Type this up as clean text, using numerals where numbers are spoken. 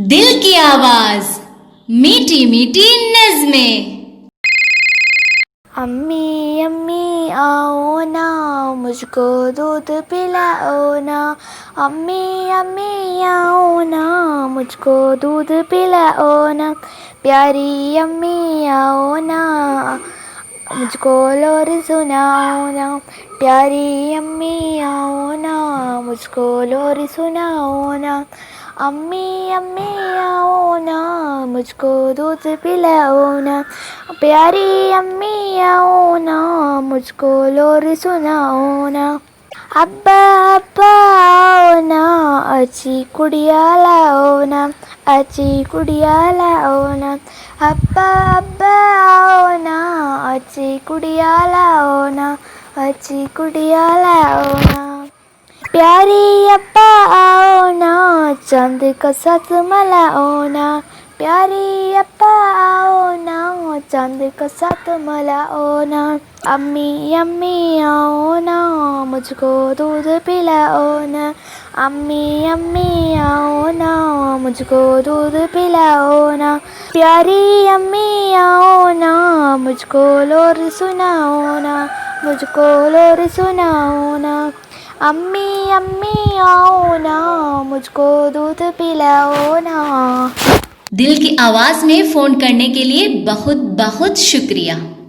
दिल की आवाज, मीठी मीठी नज़्में। अम्मी अम्मी आओ ना, मुझको दूध पिलाओ ना। अम्मी अम्मी आओ ना, मुझको दूध पिलाओ ना। प्यारी अम्मी आओ ना, मुझको लोरी सुनाओ ना। प्यारी अम्मी आओ ना, मुझको लोरी सुनाओ ना। अम्मी अम्मी आओ ना, मुझको दूध पिलाओ ना। प्यारी अम्मी आओ ना, मुझको लोरी सुनाओ ना। अब्बा अब्बा आओ ना, अच्छी कुड़िया लाओ ना। अच्छी कुड़िया लाओ ना। अब्बा अब्बा आओ ना, अच्छी कुड़िया लाओ ना। अच्छी कुड़िया लाओ ना। प्यारी अब्बा आओ ना, चांद का साथ मलाओ ना। प्यारी अब्बा आओ ना, चांद का साथ मलाओ ना। अम्मी अम्मी आओ ना, मुझको दूध पिलाओ ना। अम्मी अम्मी आओ ना, मुझको दूध पिलाओ ना। प्यारी अम्मी आओ ना, मुझको लोरी सुनाओ ना। मुझको लोरी सुनाओ ना। अम्मी अम्मी आओ ना, मुझको दूध पिलाओ ना। दिल की आवाज में फोन करने के लिए बहुत बहुत शुक्रिया।